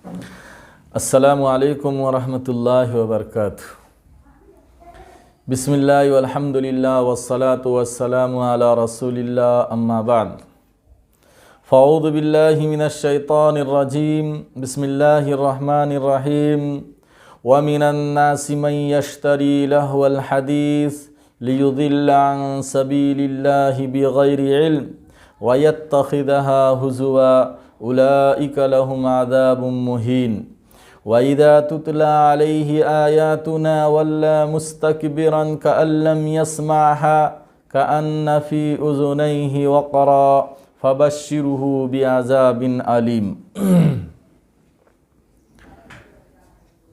अस्सलामु अलैकुम वरहमतुल्लाहि वबरकातुहू। बिस्मिल्लाहि वल्हम्दुलिल्लाह वस्सलातु वस्सलामु अला रसूलिल्लाह अम्मा बाद। फ़अऊज़ु बिल्लाहि मिनश शैतानिर रजीम। बिस्मिल्लाहिर रहमानिर रहीम। व मिनन नासि मन यश्तरी लहवल हदीस लियुदिल्ल अन सबीलिल्लाहि बिगैरि इल्म व यत्तखिज़हा हुज़ुवा उलाइका लहुम अज़ाबुम मुहीन। व इज़ा तुतला अलैहि आयातुना वल्ला मुस्तकबिरन कअल्लम यस्मअहा कअन्न फ़ी उज़ुनैहि वक़रा फ़बश्शिरहु बिअज़ाबिन अलीम।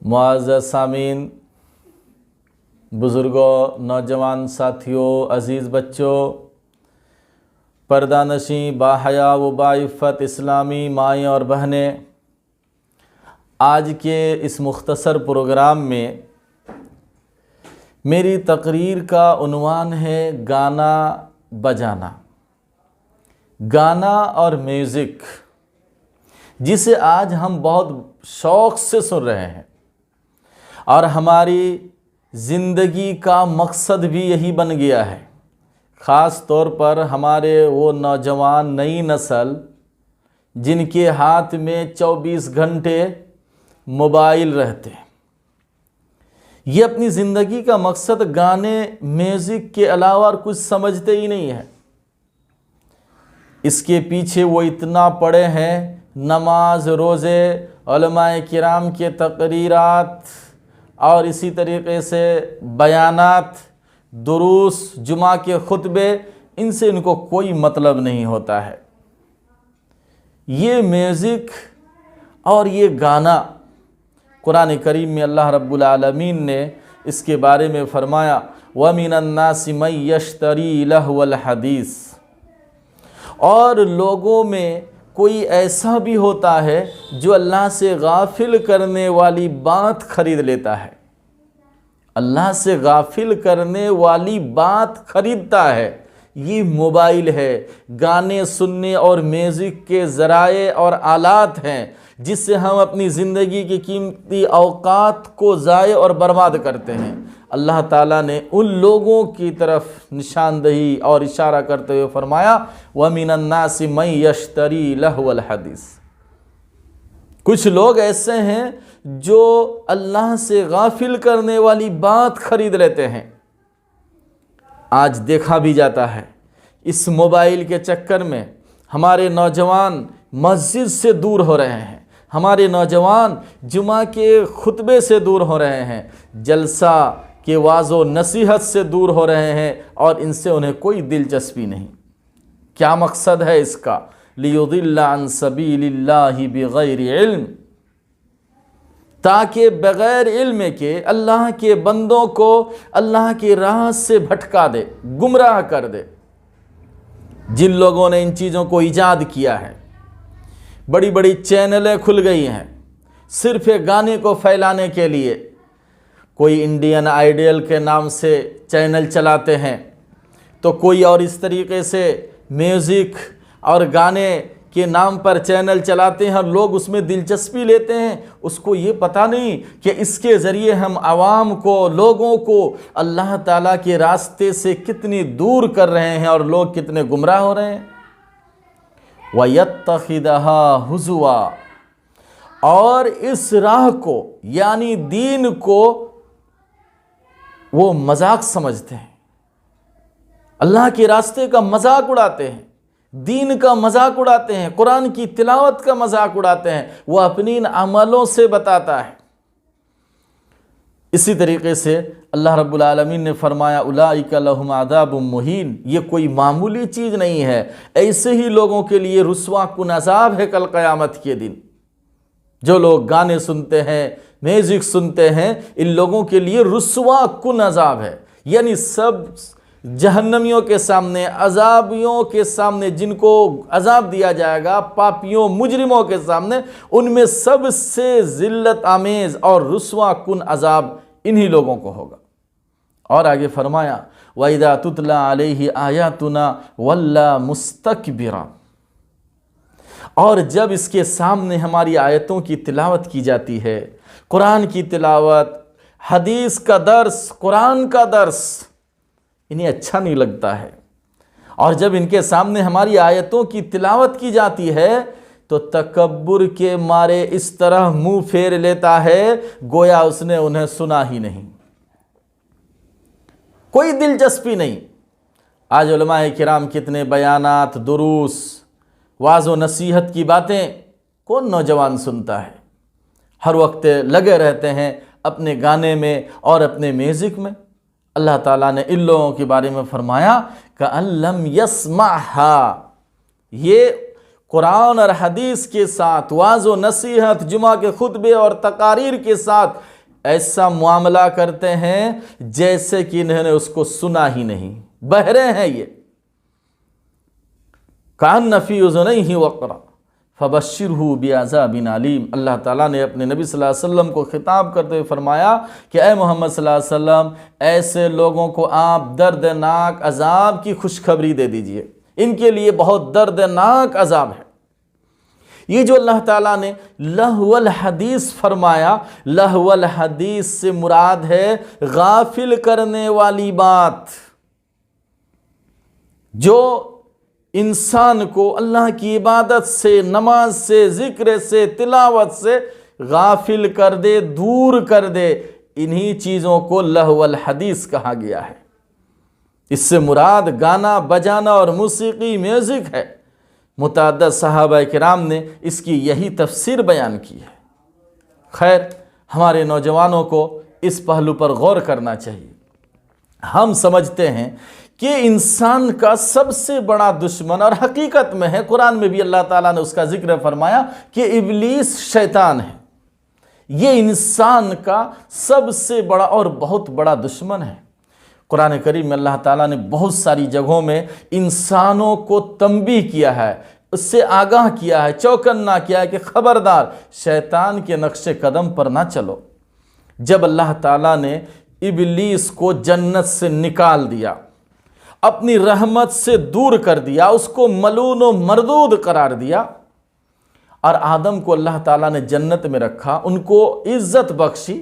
मुअज़्ज़ज़ सामीन, बुज़ुर्गों, नौजवान साथियों, अज़ीज़ बच्चों, पर्दानशी बाहया व बाइफ़्फ़त इस्लामी माएँ और बहनें, आज के इस मुख्तसर प्रोग्राम में मेरी तकरीर का उन्वान है गाना बजाना, गाना और म्यूज़िक, जिसे आज हम बहुत शौक़ से सुन रहे हैं और हमारी ज़िंदगी का मकसद भी यही बन गया है। ख़ास तौर पर हमारे वो नौजवान नई नस्ल जिनके हाथ में 24 घंटे मोबाइल रहते हैं, ये अपनी ज़िंदगी का मकसद गाने म्यूज़िक के अलावा और कुछ समझते ही नहीं है। इसके पीछे वो इतना पड़े हैं, नमाज, रोज़े, उलमाए किराम के तकरीरात और इसी तरीक़े से बयानात, दुरूस, जुमा के खुतबे, इनसे इनको कोई मतलब नहीं होता है। ये म्यूज़िक और ये गाना, कुरान करीम में अल्लाह रब्बुल आलमीन ने इसके बारे में फ़रमाया, व मिनन नासि मन यश्तरी लहवल हदीस। और लोगों में कोई ऐसा भी होता है जो अल्लाह से गाफिल करने वाली बात खरीद लेता है, अल्लाह से गाफिल करने वाली बात खरीदता है। ये मोबाइल है, गाने सुनने और म्यूज़िक के ज़राए और आलात हैं जिससे हम अपनी ज़िंदगी की कीमती औक़ात को ज़ाय और बर्बाद करते हैं। अल्लाह ताला ने उन लोगों की तरफ निशानदही और इशारा करते हुए फरमाया, व मिनन नासि मन यश्तरी लहवल हदीस। कुछ लोग ऐसे हैं जो अल्लाह से गाफिल करने वाली बात खरीद लेते हैं। आज देखा भी जाता है, इस मोबाइल के चक्कर में हमारे नौजवान मस्जिद से दूर हो रहे हैं, हमारे नौजवान जुमा के खुतबे से दूर हो रहे हैं, जलसा के वाज़ो नसीहत से दूर हो रहे हैं और इनसे उन्हें कोई दिलचस्पी नहीं। क्या मकसद है इसका? लियुदिल्ल अन सबीलिल्लाहि बिगैरि इल्म, ताकि बग़ैर इल्म के अल्लाह के बंदों को अल्लाह की राह से भटका दे, गुमराह कर दे। जिन लोगों ने इन चीज़ों को ईजाद किया है, बड़ी बड़ी चैनलें खुल गई हैं सिर्फ़ एक गाने को फैलाने के लिए। कोई इंडियन आइडल के नाम से चैनल चलाते हैं, तो कोई और इस तरीक़े से म्यूज़िक और गाने के नाम पर चैनल चलाते हैं और लोग उसमें दिलचस्पी लेते हैं। उसको ये पता नहीं कि इसके ज़रिए हम आवाम को, लोगों को अल्लाह ताला के रास्ते से कितनी दूर कर रहे हैं और लोग कितने गुमराह हो रहे हैं। व यत्तखिज़हा हुज़ुवा, और इस राह को यानी दीन को वो मजाक समझते हैं, अल्लाह के रास्ते का मजाक उड़ाते हैं, दीन का मजाक उड़ाते हैं, कुरान की तिलावत का मजाक उड़ाते हैं। वो अपनी इन अमलों से बताता है। इसी तरीके से अल्लाह रब्बुल आलमीन ने फरमाया, उलाइका लहुम अज़ाबुम मुहीन। ये कोई मामूली चीज़ नहीं है, ऐसे ही लोगों के लिए रुस्वा कुन अज़ाब है कल क़यामत के दिन। जो लोग गाने सुनते हैं, म्यूज़िक सुनते हैं, इन लोगों के लिए रुस्वा कुन अज़ाब है। यानी सब जहन्नमियों के सामने, अज़ाबियों के सामने, जिनको अज़ाब दिया जाएगा, पापियों, मुजरिमों के सामने, उनमें सबसे ज़िल्लत आमेज़ और रुस्वा कुन अज़ाब इन्हीं लोगों को होगा। और आगे फरमाया, व इज़ा तुतला अलैहि आयातुना वल्ला मुस्तकबिरा। और जब इसके सामने हमारी आयतों की तिलावत की जाती है, कुरान की तिलावत, हदीस का दर्स, कुरान का दर्स, इन्हें अच्छा नहीं लगता है। और जब इनके सामने हमारी आयतों की तिलावत की जाती है तो तकब्बुर के मारे इस तरह मुंह फेर लेता है गोया उसने उन्हें सुना ही नहीं, कोई दिलचस्पी नहीं। आज उलमाए किराम कितने बयानात, दुरूस, वाज़ो नसीहत की बातें कौन नौजवान सुनता है? हर वक्त लगे रहते हैं अपने गाने में और अपने म्यूज़िक में। अल्लाह ताला ने इन लोगों के बारे में फरमाया कअल्लम यस्माहा, ये कुरान और हदीस के साथ, वाज़ो नसीहत, जुमा के खुतबे और तकारीर के साथ ऐसा मामला करते हैं जैसे कि इन्होंने उसको सुना ही नहीं, बहरे हैं ये। कान नफ़ी उज़ुनैहि वक़रा फ़बश्शिरहु बिअज़ाबिन अलीम। अल्लाह ताला ने अपने नबी सल्लल्लाहु अलैहि वसल्लम को खिताब करते हुए फरमाया कि ए मोहम्मद सल्लल्लाहु अलैहि वसल्लम, ऐसे लोगों को आप दर्दनाक अजाब की खुशखबरी दे दीजिए, इनके लिए बहुत दर्दनाक अजाब है। ये जो अल्लाह ताला ने लहवल हदीस फरमाया, लहवल हदीस से मुराद है गाफिल करने वाली बात, जो इंसान को अल्लाह की इबादत से, नमाज से, ज़िक्र से, तिलावत से गाफिल कर दे, दूर कर दे। इन्हीं चीज़ों को लहवल हदीस कहा गया है। इससे मुराद गाना बजाना और मूसीकी, म्यूज़िक है। मुतअद्दिद सहाबा किराम ने इसकी यही तफसीर बयान की है। खैर, हमारे नौजवानों को इस पहलू पर गौर करना चाहिए। हम समझते हैं कि इंसान का सबसे बड़ा दुश्मन, और हकीकत में है, कुरान में भी अल्लाह ताला ने उसका जिक्र फरमाया कि इब्लीस शैतान है। ये इंसान का सबसे बड़ा और बहुत बड़ा दुश्मन है। कुरान करीम में अल्लाह ताला ने बहुत सारी जगहों में इंसानों को तंबीह किया है, उससे आगाह किया है, चौकन्ना किया है कि खबरदार शैतान के नक्शे कदम पर ना चलो। जब अल्लाह ताला ने इब्लीस को जन्नत से निकाल दिया, अपनी रहमत से दूर कर दिया, उसको मलून व मरदूद करार दिया, और आदम को अल्लाह ताला ने जन्नत में रखा, उनको इज्जत बख्शी,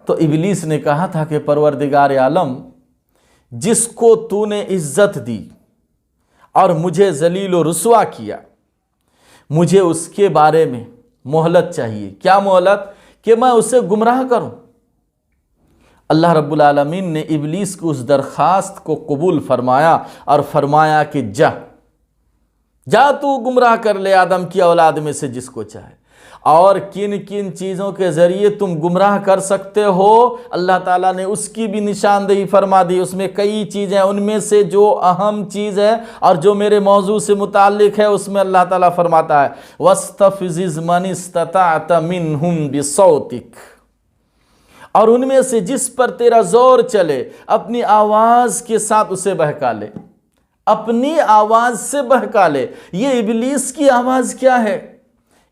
तो इब्लीस ने कहा था कि परवरदिगार आलम, जिसको तूने इज्जत दी और मुझे जलील व रुसवा किया, मुझे उसके बारे में मोहलत चाहिए। क्या मोहलत? कि मैं उसे गुमराह करूं। अल्लाह रब्बुल आलमीन ने इब्लीस की उस दरख्वास्त को कबूल फरमाया और फरमाया कि जा तू गुमराह कर ले आदम की औलाद में से जिसको चाहे। और किन किन चीज़ों के ज़रिए तुम गुमराह कर सकते हो, अल्लाह ताला ने उसकी भी निशानदेही फरमा दी। उसमें कई चीज़ें, उनमें से जो अहम चीज़ है और जो मेरे मौजू से मुताल्लिक़ है, उसमें अल्लाह ताला फरमाता है वस्तफ़िज़ मन इस्तताअत मिनहुम बिसौतिक, और उनमें से जिस पर तेरा जोर चले अपनी आवाज़ के साथ उसे बहका ले, अपनी आवाज़ से बहका ले। ये इब्लीस की आवाज़ क्या है?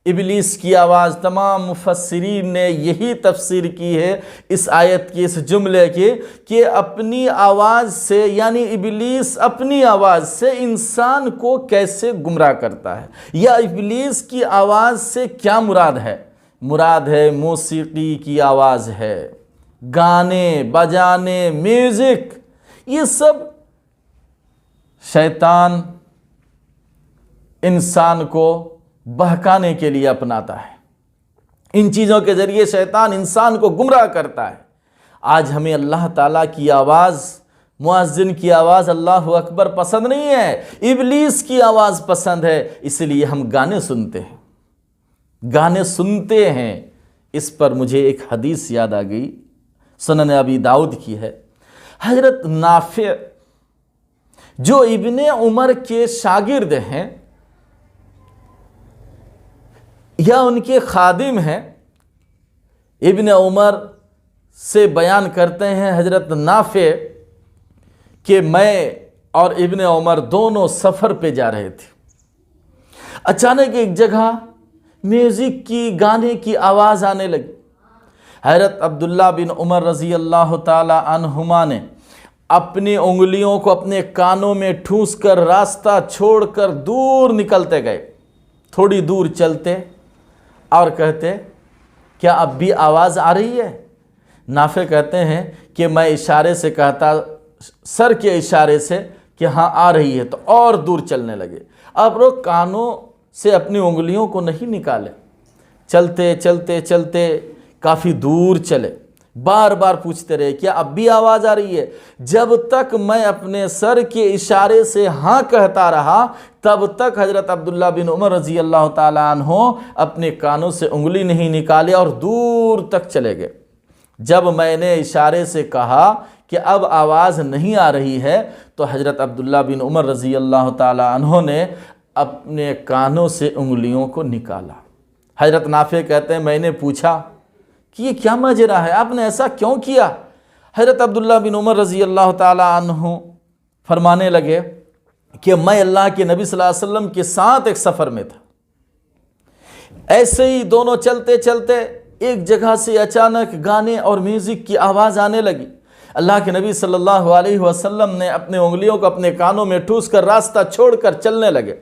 इब्लीस की आवाज़, तमाम मुफस्सिरीन ने यही तफसीर की है इस आयत की, इस जुमले की, कि अपनी आवाज़ से, यानी इब्लीस अपनी आवाज़ से इंसान को कैसे गुमराह करता है, या इब्लीस की आवाज़ से क्या मुराद है? मुराद है मौसीकी की आवाज़ है, गाने बजाने, म्यूज़िक, ये सब शैतान इंसान को बहकाने के लिए अपनाता है। इन चीज़ों के ज़रिए शैतान इंसान को गुमराह करता है। आज हमें अल्लाह ताला की आवाज़, मुअज्जिन की आवाज़ अल्लाहु अकबर पसंद नहीं है, इब्लीस की आवाज़ पसंद है, इसलिए हम गाने सुनते हैं, गाने सुनते हैं। इस पर मुझे एक हदीस याद आ गई, सुनन अबी दाऊद की है। हज़रत नाफे जो इब्ने उमर के शागिर्द हैं या उनके खादिम हैं, इब्ने उमर से बयान करते हैं हज़रत नाफे कि मैं और इब्ने उमर दोनों सफ़र पे जा रहे थे। अचानक एक जगह म्यूज़िक की, गाने की आवाज़ आने लगी। हज़रत अब्दुल्ला बिन उमर रज़ी अल्लाह ताला अन्हुमा ने अपनी उंगलियों को अपने कानों में ठूंस कर रास्ता छोड़कर दूर निकलते गए। थोड़ी दूर चलते और कहते, क्या अब भी आवाज़ आ रही है? नाफे कहते हैं कि मैं इशारे से कहता, सर के इशारे से, कि हाँ आ रही है, तो और दूर चलने लगे। अब वो कानों से अपनी उंगलियों को नहीं निकाले, चलते चलते चलते काफ़ी दूर चले, बार बार पूछते रहे, क्या अब भी आवाज़ आ रही है? जब तक मैं अपने सर के इशारे से हाँ कहता रहा, तब तक हज़रत अब्दुल्ला बिन उमर रज़ी अल्लाह ताला अन्हो अपने कानों से उंगली नहीं निकाले और दूर तक चले गए। जब मैंने इशारे से कहा कि अब आवाज़ नहीं आ रही है, तो हज़रत अब्दुल्ला बिन उमर रज़ी अल्लाह ताला अन्हो ने अपने कानों से उंगलियों को निकाला। हज़रत नाफे कहते हैं, मैंने पूछा कि ये क्या माजरा है, आपने ऐसा क्यों किया? हज़रत अब्दुल्ला बिन उमर रज़ी अल्लाह ताला अन्हु फरमाने लगे कि मैं अल्लाह के नबी सल्लल्लाहु अलैहि वसल्लम के साथ एक सफ़र में था। ऐसे ही दोनों चलते चलते एक जगह से अचानक गाने और म्यूज़िक की आवाज़ आने लगी। अल्लाह के नबी सल्लल्लाहु अलैहि वसल्लम ने अपने उंगलियों को अपने कानों में ठूस कर रास्ता छोड़कर चलने लगे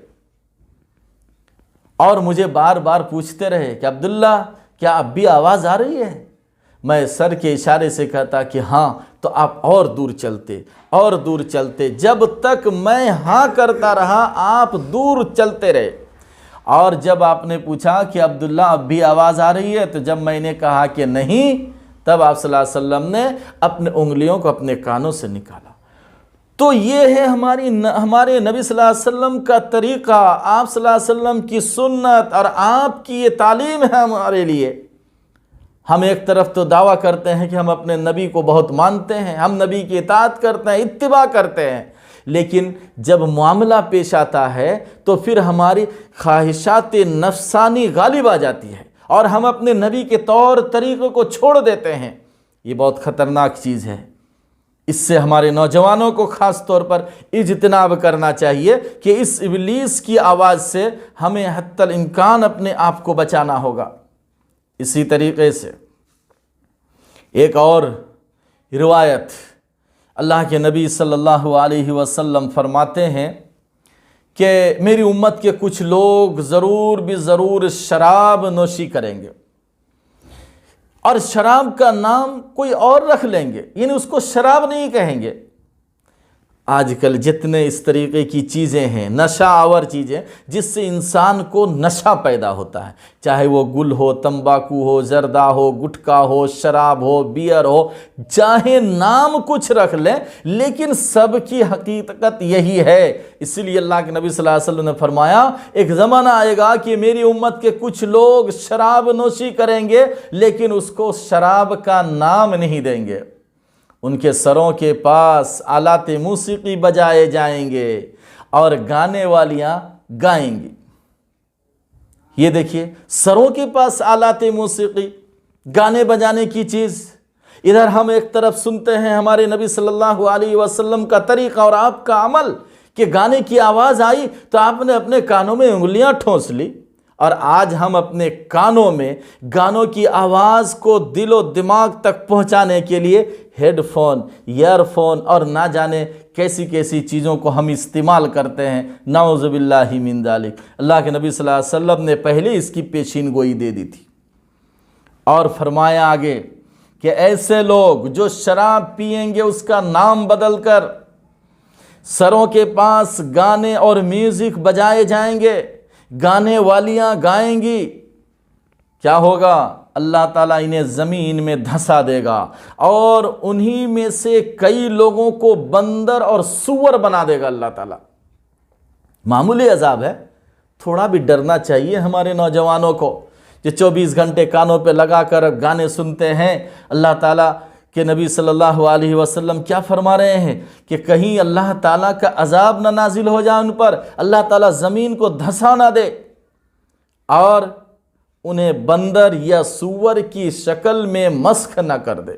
और मुझे बार बार पूछते रहे कि अब्दुल्ला, क्या अब भी आवाज़ आ रही है? मैं सर के इशारे से कहता कि हाँ, तो आप और दूर चलते और दूर चलते, जब तक मैं हाँ करता रहा आप दूर चलते रहे। और जब आपने पूछा कि अब्दुल्ला अब भी आवाज़ आ रही है, तो जब मैंने कहा कि नहीं, तब आप सल्लल्लाहु अलैहि वसल्लम ने अपने उंगलियों को अपने कानों से निकाला। तो ये है हमारे नबी सल्लल्लाहु अलैहि वसल्लम का तरीक़ा, आप सल्लल्लाहु अलैहि वसल्लम की सुन्नत और आपकी ये तालीम है हमारे लिए। हम एक तरफ तो दावा करते हैं कि हम अपने नबी को बहुत मानते हैं, हम नबी की इताअत करते हैं, इत्तिबा करते हैं, लेकिन जब मामला पेश आता है तो फिर हमारी ख्वाहिशात नफसानी गालिब आ जाती है और हम अपने नबी के तौर तरीक़ों को छोड़ देते हैं। ये बहुत ख़तरनाक चीज़ है। इससे हमारे नौजवानों को ख़ास तौर पर इज्तिनाब करना चाहिए कि इस इब्लीस की आवाज़ से हमें हत्तल इम्कान अपने आप को बचाना होगा। इसी तरीक़े से एक और रिवायत, अल्लाह के नबी सल्लल्लाहु अलैहि वसल्लम फरमाते हैं कि मेरी उम्मत के कुछ लोग ज़रूर भी ज़रूर शराब नोशी करेंगे और शराब का नाम कोई और रख लेंगे, यानी उसको शराब नहीं कहेंगे। आजकल जितने इस तरीक़े की चीज़ें हैं, नशा आवर चीज़ें, जिससे इंसान को नशा पैदा होता है, चाहे वो गुल हो, तंबाकू हो, जर्दा हो, गुटखा हो, शराब हो, बियर हो, चाहे नाम कुछ रख लें, लेकिन सबकी हकीकत यही है। इसलिए अल्लाह के नबी सल्लल्लाहु अलैहि वसल्लम ने फरमाया, एक ज़माना आएगा कि मेरी उम्मत के कुछ लोग शराब नोशी करेंगे, लेकिन उसको शराब का नाम नहीं देंगे। उनके सरों के पास आलाते मूसीकी बजाए जाएंगे और गाने वालियां गाएंगी। ये देखिए, सरों के पास आलाते मूसीकी, गाने बजाने की चीज़। इधर हम एक तरफ सुनते हैं हमारे नबी सल्लल्लाहु अलैहि वसल्लम का तरीक़ा और आपका अमल कि गाने की आवाज़ आई तो आपने अपने कानों में उंगलियां ठोंस ली, और आज हम अपने कानों में गानों की आवाज़ को दिलो दिमाग तक पहुंचाने के लिए हेडफोन, ईयरफोन और ना जाने कैसी कैसी चीज़ों को हम इस्तेमाल करते हैं। नाउज़ु बिल्लाहि मिन ज़ालिक। अल्लाह के नबी सल्लल्लाहु अलैहि वसल्लम ने पहले इसकी पेशीन गोई दे दी थी और फरमाया आगे कि ऐसे लोग जो शराब पिएंगे उसका नाम बदल कर सरों के पास गाने और म्यूज़िक बजाए जाएंगे, गाने वालियां गाएंगी, क्या होगा? अल्लाह ताला इन्हें ज़मीन में धंसा देगा और उन्हीं में से कई लोगों को बंदर और सूअर बना देगा अल्लाह ताला। मामूली अजाब है, थोड़ा भी डरना चाहिए हमारे नौजवानों को जो 24 घंटे कानों पे लगा कर गाने सुनते हैं। अल्लाह ताला के नबी सल्लल्लाहु अलैहि वसल्लम क्या फरमा रहे हैं कि कहीं अल्लाह ताला का अजाब न नाजिल हो जाए उन पर, अल्लाह ताला ज़मीन को धंसा ना दे और उन्हें बंदर या सूअर की शक्ल में मस्ख न कर दे।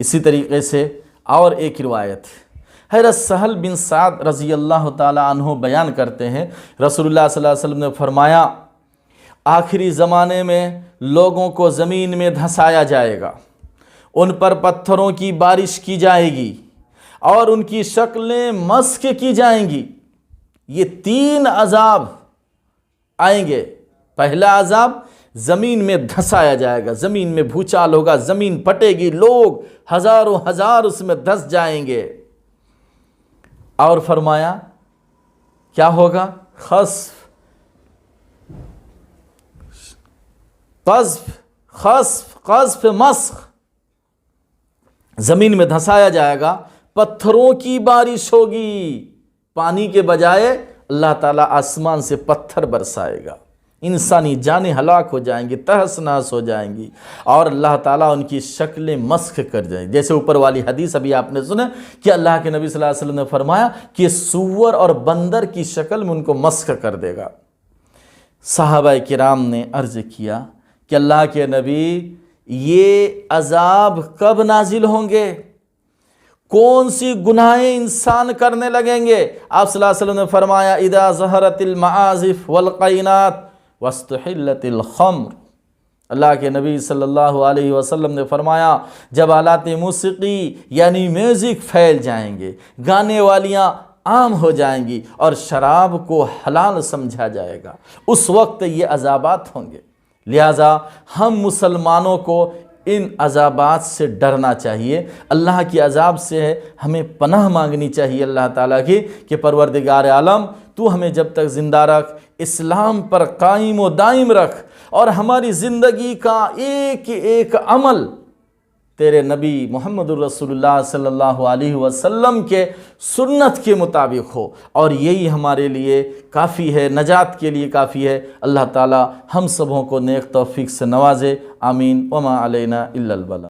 इसी तरीके से और एक रिवायत हज़रत सहल बिन साद रज़ी अल्लाह ताला अन्हु बयान करते हैं, रसूलुल्लाह सल्लल्लाहु अलैहि वसल्लम ने फरमाया, आखिरी ज़माने में लोगों को ज़मीन में धंसाया जाएगा, उन पर पत्थरों की बारिश की जाएगी और उनकी शक्लें मस्ख की जाएंगी। ये 3 अजाब आएंगे। पहला अजाब ज़मीन में धंसाया जाएगा, ज़मीन में भूचाल होगा, ज़मीन फटेगी, लोग हज़ारों हज़ार उसमें धंस जाएंगे। और फरमाया क्या होगा? खस्फ, कज़्फ, खस्फ, कज़्फ, मस्ख, ज़मीन में धंसाया जाएगा, पत्थरों की बारिश होगी। पानी के बजाय अल्लाह ताला आसमान से पत्थर बरसाएगा, इंसानी जानें हलाक हो जाएंगी, तहस नहस हो जाएंगी, और अल्लाह ताला उनकी शक्लें मस्ख कर जाएंगी। जैसे ऊपर वाली हदीस अभी आपने सुना कि अल्लाह के नबी सल्लल्लाहु अलैहि वसल्लम ने फरमाया कि सूअर और बंदर की शक्ल में उनको मस्ख कर देगा। सहाबा किराम ने अर्ज़ किया कि अल्लाह के नबी, ये अजाब कब नाजिल होंगे? कौन सी गुनाहें इंसान करने लगेंगे? आप सल्लल्लाहु अलैहि वसल्लम ने फरमाया, इदा ज़हरतिल मआज़िफ़ वल क़ैनात वस्तुहिल्लतिल ख़म्र। अल्लाह के नबी सल्लल्लाहु अलैहि वसल्लम ने फरमाया, जब आलात मूसिकी यानी म्यूज़िक फैल जाएंगे, गाने वालियाँ आम हो जाएंगी और शराब को हलाल समझा जाएगा, उस वक्त ये अज़ाबात होंगे। लिहाजा हम मुसलमानों को इन अज़ाबात से डरना चाहिए, अल्लाह की अज़ाब से हमें पनाह मांगनी चाहिए अल्लाह ताला की कि परवरदिगार आलम, तू हमें जब तक ज़िंदा रख, इस्लाम पर कायम व दायम रख, और हमारी ज़िंदगी का एक एक अमल तेरे नबी मुहम्मदुर रसूलुल्लाह सल्लल्लाहु अलैहि वसल्लम के सुन्नत के मुताबिक हो, और यही हमारे लिए काफ़ी है, नजात के लिए काफ़ी है। अल्लाह ताला हम सबों को नेक तौफीक से नवाजे। आमीन। वमा अलैना इल्लल बला।